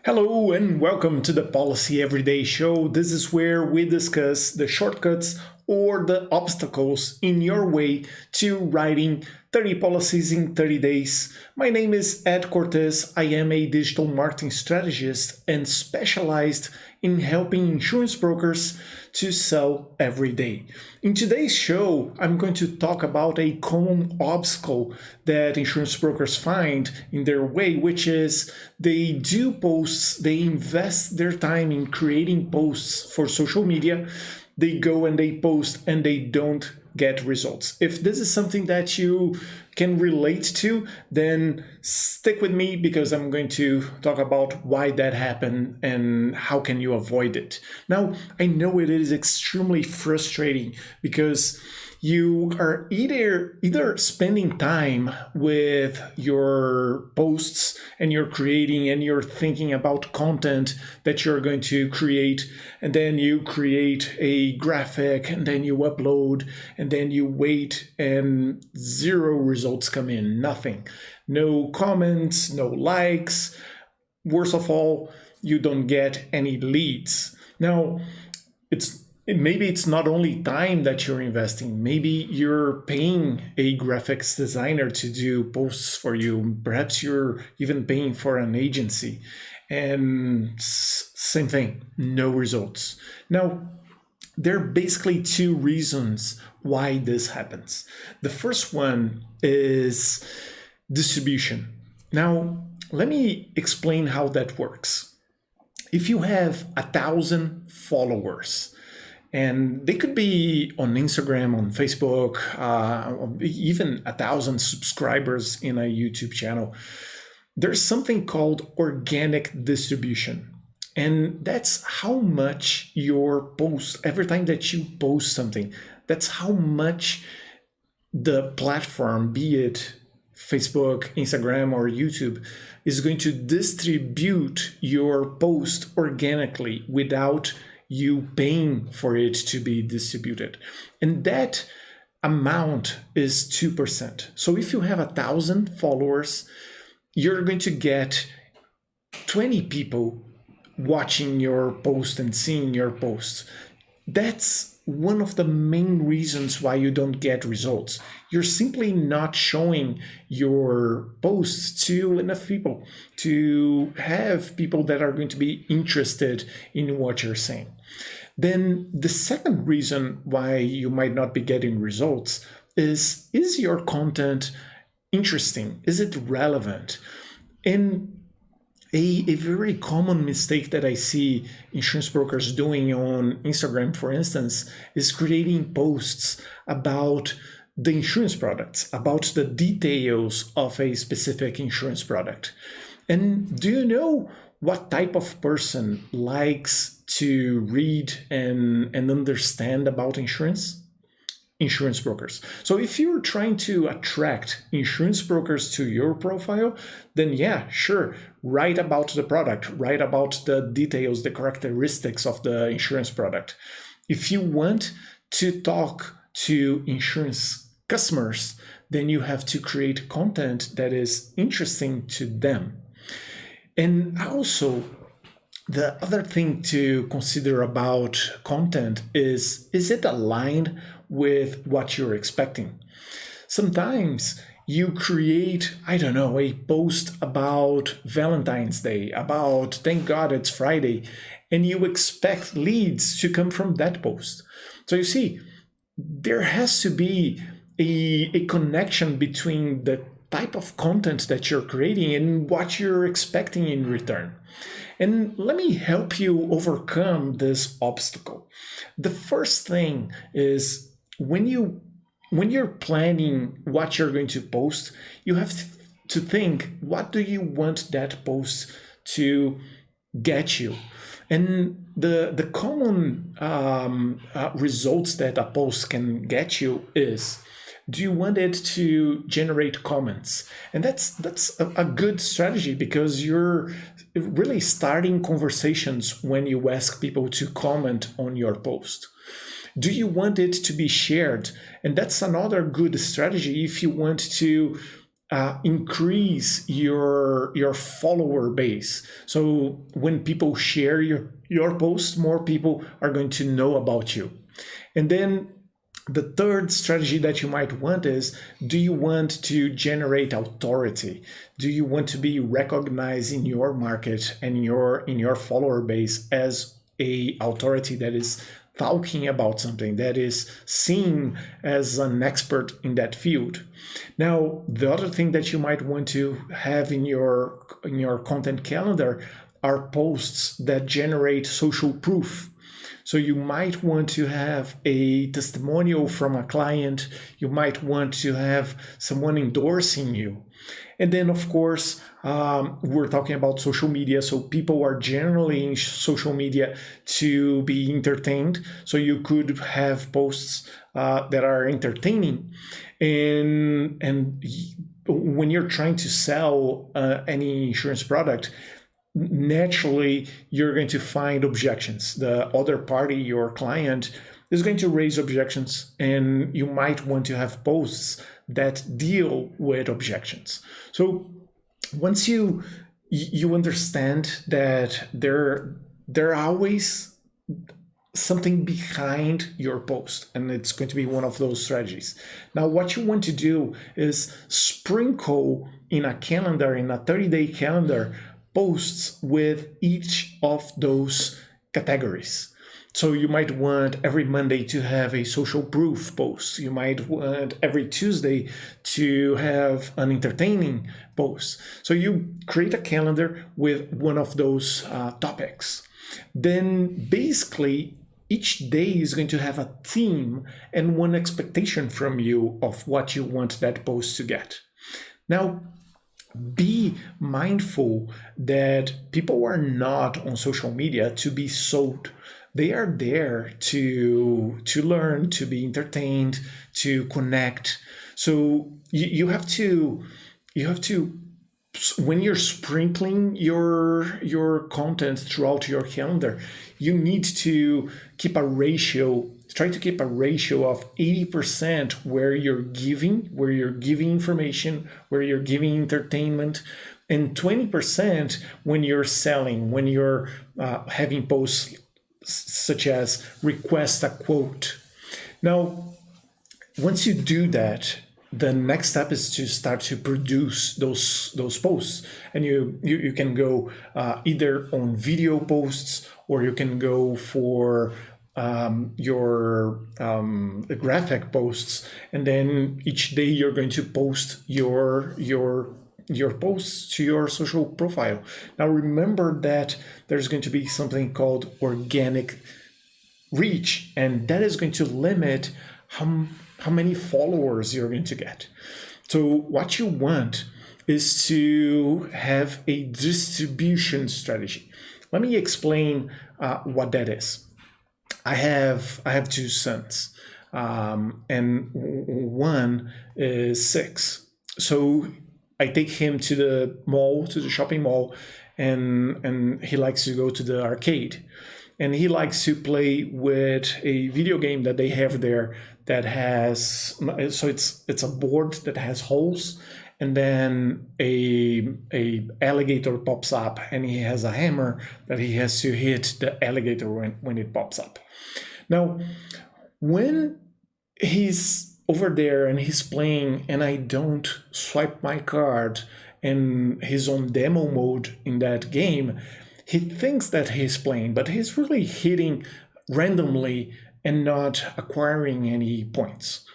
Hello and welcome to the Policy Everyday Show. This is where we discuss the shortcuts or the obstacles in your way to writing 30 policies in 30 days. My name is Ed Cortez. I am a digital marketing strategist and specialized in helping insurance brokers to sell every day. In today's show, I'm going to talk about a common obstacle that insurance brokers find in their way, which is they do posts, they invest their time in creating posts for social media. They go and they post and they don't get results. If this is something that you can relate to, then stick with me because I'm going to talk about why that happened and how can you avoid it. Now, I know it is extremely frustrating because you are either spending time with your posts and you're creating and you're thinking about content that you're going to create, and then you create a graphic and then you upload and then you wait and zero results come in, nothing. No comments, no likes. Worst of all, you don't get any leads. Now, maybe it's not only time that you're investing. Maybe you're paying a graphics designer to do posts for you. Perhaps you're even paying for an agency. And same thing, no results. Now, there are basically two reasons why this happens. The first one is distribution. Now, let me explain how that works. If you have 1,000 followers, and they could be on Instagram, on Facebook, even 1,000 subscribers in a YouTube channel, there's something called organic distribution. And that's how much your post, every time that you post something, that's how much the platform, be it Facebook, Instagram, or YouTube, is going to distribute your post organically without you paying for it to be distributed. And that amount is 2%. So if you have 1,000 followers, you're going to get 20 people watching your post and seeing your posts. That's one of the main reasons why you don't get results. You're simply not showing your posts to enough people to have people that are going to be interested in what you're saying. Then the second reason why you might not be getting results is your content interesting? Is it relevant? And a very common mistake that I see insurance brokers doing on Instagram, for instance, is creating posts about the insurance products, about the details of a specific insurance product. And do you know what type of person likes to read and understand about insurance? Insurance brokers. So if you're trying to attract insurance brokers to your profile, then yeah, sure, write about the product, write about the details, the characteristics of the insurance product. If you want to talk to insurance customers, then you have to create content that is interesting to them. And also, the other thing to consider about content is it aligned with what you're expecting? Sometimes you create, I don't know, a post about Valentine's Day, about thank God it's Friday, and you expect leads to come from that post. So you see, there has to be a connection between the type of content that you're creating and what you're expecting in return. And let me help you overcome this obstacle. The first thing is when you're planning what you're going to post, you have to think, what do you want that post to get you? And the common results that a post can get you is, do you want it to generate comments? And that's a good strategy because you're really starting conversations when you ask people to comment on your post. Do you want it to be shared? And that's another good strategy if you want to increase your follower base. So when people share your post, more people are going to know about you. And then the third strategy that you might want is, do you want to generate authority? Do you want to be recognized in your market and in your follower base as a authority that is talking about something, that is seen as an expert in that field? Now, the other thing that you might want to have in your content calendar are posts that generate social proof. So you might want to have a testimonial from a client. You might want to have someone endorsing you. And then, of course, we're talking about social media. So people are generally in social media to be entertained. So you could have posts that are entertaining. And when you're trying to sell any insurance product, naturally you're going to find objections. The other party, your client, is going to raise objections, and you might want to have posts that deal with objections. So once you understand that there are always something behind your post, and it's going to be one of those strategies. Now, what you want to do is sprinkle in a calendar, in a 30-day calendar, posts with each of those categories. So you might want every Monday to have a social proof post. You might want every Tuesday to have an entertaining post. So you create a calendar with one of those topics. Then basically each day is going to have a theme and one expectation from you of what you want that post to get. Now, be mindful that people are not on social media to be sold. They are there to learn, to be entertained, to connect. So you have to when you're sprinkling your content throughout your calendar, you need to keep a ratio. Try to keep a ratio of 80% where you're giving information, where you're giving entertainment, and 20% when you're selling, when you're having posts such as request a quote. Now, once you do that, the next step is to start to produce those posts, and you can go either on video posts, or you can go for your graphic posts, and then each day you're going to post your posts to your social profile. Now remember that there's going to be something called organic reach, and that is going to limit how many followers you're going to get. So what you want is to have a distribution strategy. Let me explain what that is. I have two sons, and one is 6. So I take him to the mall, to the shopping mall, and he likes to go to the arcade. And he likes to play with a video game that they have there that has, so it's a board that has holes, and then a alligator pops up, and he has a hammer that he has to hit the alligator when it pops up. Now, when he's over there and he's playing and I don't swipe my card and he's on demo mode in that game, he thinks that he's playing, but he's really hitting randomly and not acquiring any points.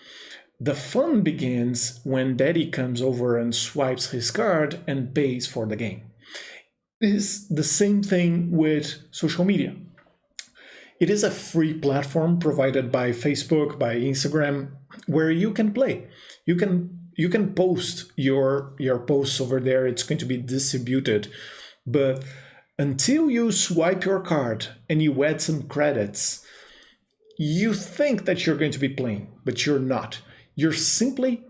The fun begins when Daddy comes over and swipes his card and pays for the game. It is the same thing with social media. It is a free platform provided by Facebook, by Instagram, where you can play. You can post your posts over there. It's going to be distributed. But until you swipe your card and you add some credits, you think that you're going to be playing, but you're not. You're simply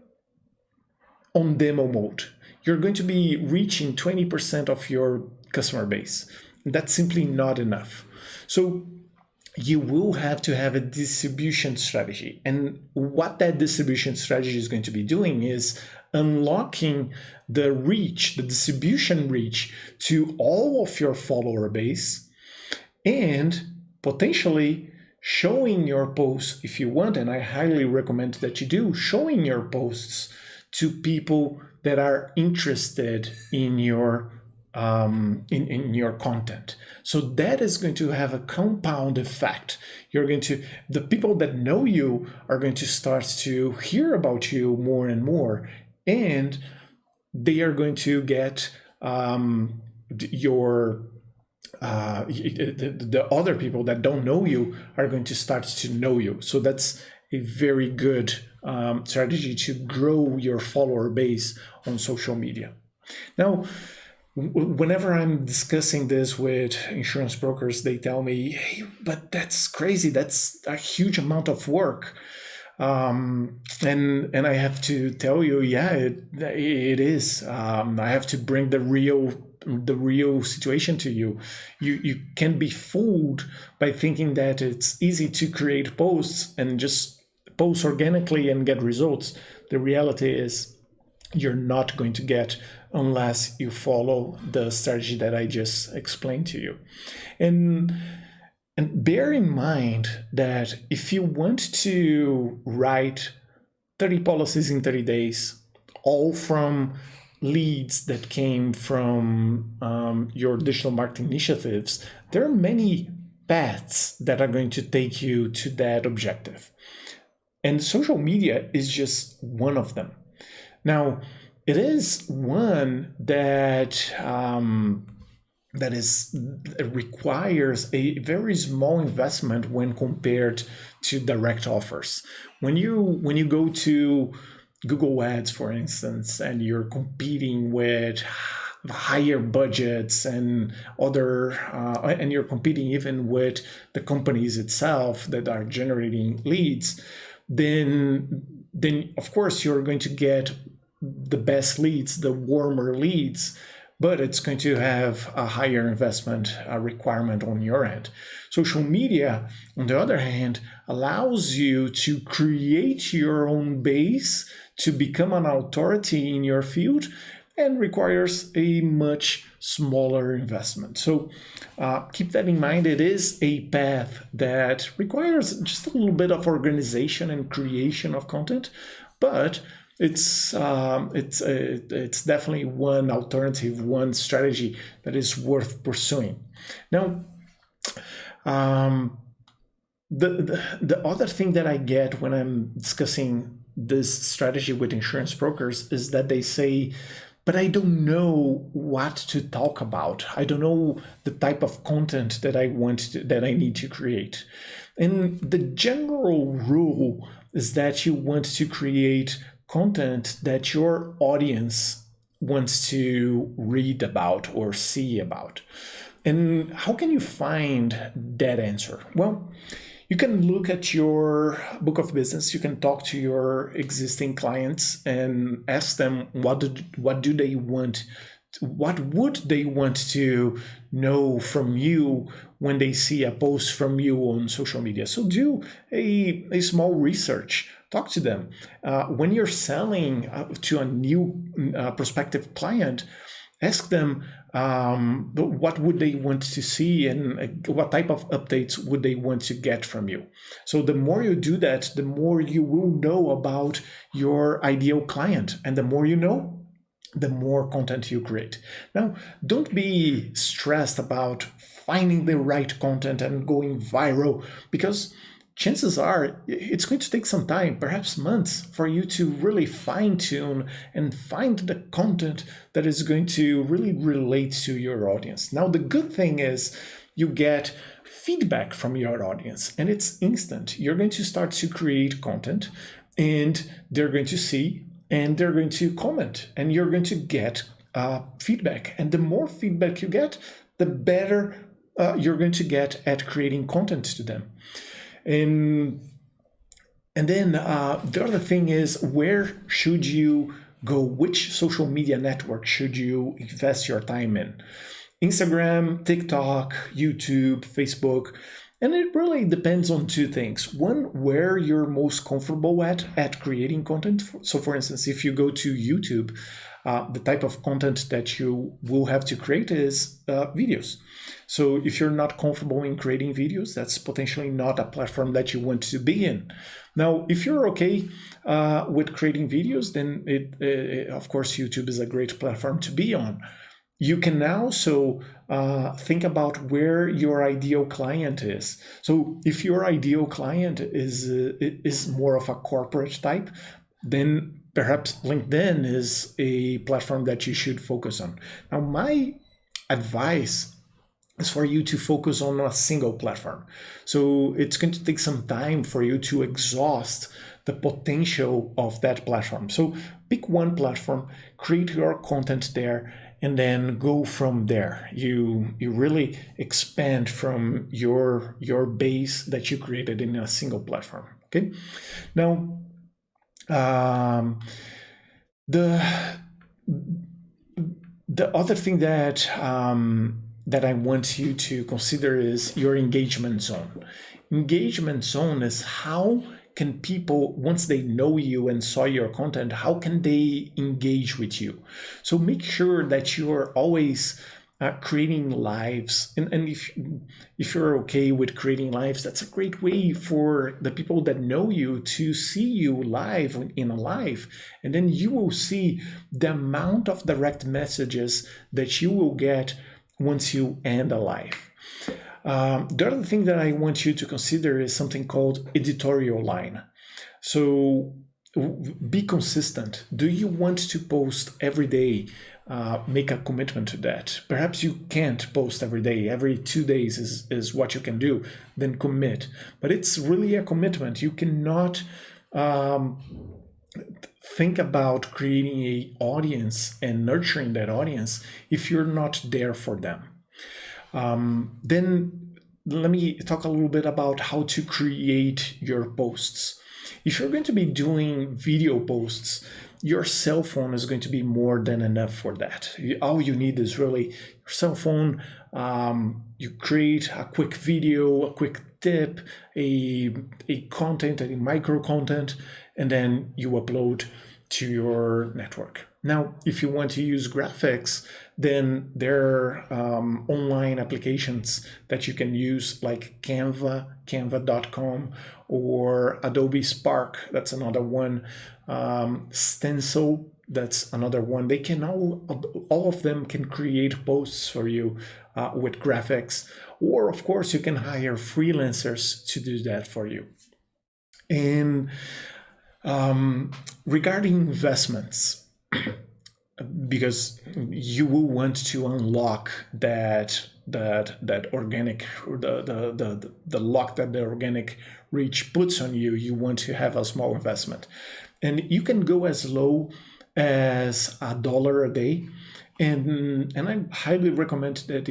on demo mode. You're going to be reaching 20% of your customer base. That's simply not enough. So you will have to have a distribution strategy. And what that distribution strategy is going to be doing is unlocking the reach, the distribution reach to all of your follower base, and potentially showing your posts if you want, and I highly recommend that you do, showing your posts to people that are interested in your in your content. So that is going to have a compound effect. The people that know you are going to start to hear about you more and more, and they are going to get the other people that don't know you are going to start to know you. So that's a very good strategy to grow your follower base on social media. Now, whenever I'm discussing this with insurance brokers, they tell me, hey, but that's crazy. That's a huge amount of work. And I have to tell you, yeah, it is. I have to bring the real situation to you. You can be fooled by thinking that it's easy to create posts and just post organically and get results. The reality is you're not going to get unless you follow the strategy that I just explained to you. And bear in mind that if you want to write 30 policies in 30 days, all from leads that came from your digital marketing initiatives, there are many paths that are going to take you to that objective. And social media is just one of them. Now, it is one that requires a very small investment when compared to direct offers. When you go to Google Ads, for instance, and you're competing with higher budgets and and you're competing even with the companies itself that are generating leads, then of course you're going to get the best leads, the warmer leads, but it's going to have a higher investment requirement on your end. Social media, on the other hand, allows you to create your own base, to become an authority in your field, and requires a much smaller investment. So keep that in mind. It is a path that requires just a little bit of organization and creation of content, but it's definitely one alternative, one strategy that is worth pursuing. Now, the other thing that I get when I'm discussing this strategy with insurance brokers is that they say, but I don't know what to talk about. I don't know the type of content that I need to create. And the general rule is that you want to create content that your audience wants to read about or see about. And how can you find that answer? Well, you can look at your book of business. You can talk to your existing clients and ask them what do they want, what would they want to know from you when they see a post from you on social media. So do a small research. Talk to them. When you're selling to a new prospective client, ask them what would they want to see and what type of updates would they want to get from you. So the more you do that, the more you will know about your ideal client. And the more you know, the more content you create. Now, don't be stressed about finding the right content and going viral, because chances are it's going to take some time, perhaps months, for you to really fine-tune and find the content that is going to really relate to your audience. Now, the good thing is you get feedback from your audience, and it's instant. You're going to start to create content, and they're going to see, and they're going to comment, and you're going to get feedback. And the more feedback you get, the better you're going to get at creating content to them. And then the other thing is, where should you go? Which social media network should you invest your time in? Instagram, TikTok, YouTube, Facebook. And it really depends on two things. One, where you're most comfortable at creating content. So for instance, if you go to YouTube, the type of content that you will have to create is videos. So if you're not comfortable in creating videos, that's potentially not a platform that you want to be in. Now, if you're okay with creating videos, then of course, YouTube is a great platform to be on. You can also think about where your ideal client is. So if your ideal client is more of a corporate type, then perhaps LinkedIn is a platform that you should focus on. Now, my advice is for you to focus on a single platform. So it's going to take some time for you to exhaust the potential of that platform. So pick one platform, create your content there, and then go from there. You really expand from your base that you created in a single platform. Okay. Now, the other thing that I want you to consider is your engagement zone. Engagement zone is how can people, once they know you and saw your content, how can they engage with you? So make sure that you are always creating lives. And if you're okay with creating lives, that's a great way for the people that know you to see you live in a live. And then you will see the amount of direct messages that you will get once you end a live. The other thing that I want you to consider is something called editorial line. So be consistent. Do you want to post every day? Make a commitment to that. Perhaps you can't post every day. Every 2 days is what you can do. Then commit. But it's really a commitment. You cannot think about creating an audience and nurturing that audience if you're not there for them. Then let me talk a little bit about how to create your posts. If you're going to be doing video posts, your cell phone is going to be more than enough for that. All you need is really your cell phone. You create a quick video, a quick tip, a content, a micro content, and then you upload to your network. Now, if you want to use graphics, then there are online applications that you can use like Canva, canva.com, or Adobe Spark, that's another one. Stencil, that's another one. They can all of them can create posts for you with graphics, or of course you can hire freelancers to do that for you. And regarding investments, because you will want to unlock that organic, or the lock that the organic reach puts on you, you want to have a small investment. And you can go as low as $1 a day. And I highly recommend that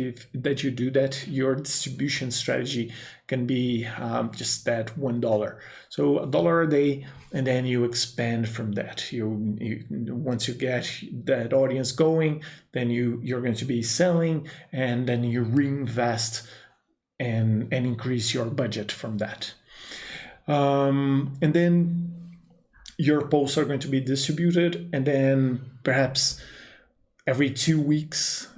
you do that. Your distribution strategy can be just that $1. So $1 a day, and then you expand from that. You once you get that audience going, then you're going to be selling, and then you reinvest and increase your budget from that. And then your posts are going to be distributed, and then perhaps every 2 weeks,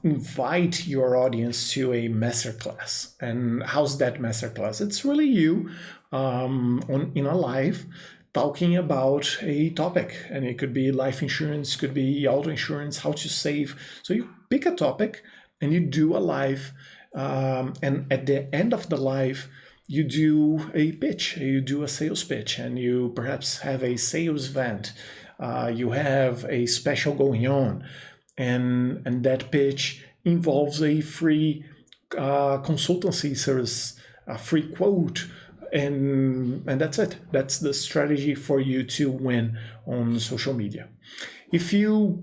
invite your audience to a masterclass. And how's that masterclass? It's really you in a live talking about a topic. And it could be life insurance, could be auto insurance, how to save. So you pick a topic and you do a live. And at the end of the live, you do a pitch, you do a sales pitch, and you perhaps have a sales event. You have a special going on, and that pitch involves a free consultancy service, a free quote, and that's it. That's the strategy for you to win on social media. If you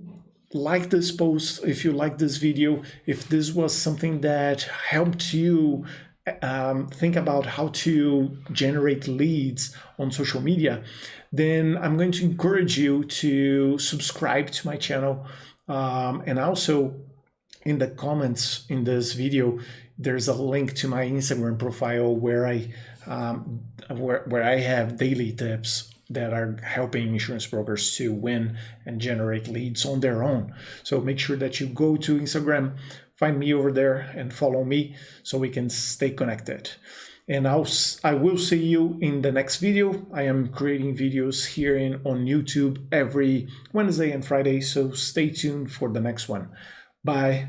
like this post, if you like this video, if this was something that helped you think about how to generate leads on social media, then I'm going to encourage you to subscribe to my channel, and also in the comments in this video, there's a link to my Instagram profile where I have daily tips that are helping insurance brokers to win and generate leads on their own. So make sure that you go to Instagram, find me over there, and follow me so we can stay connected. And I will see you in the next video. I am creating videos here on YouTube every Wednesday and Friday, so stay tuned for the next one. Bye.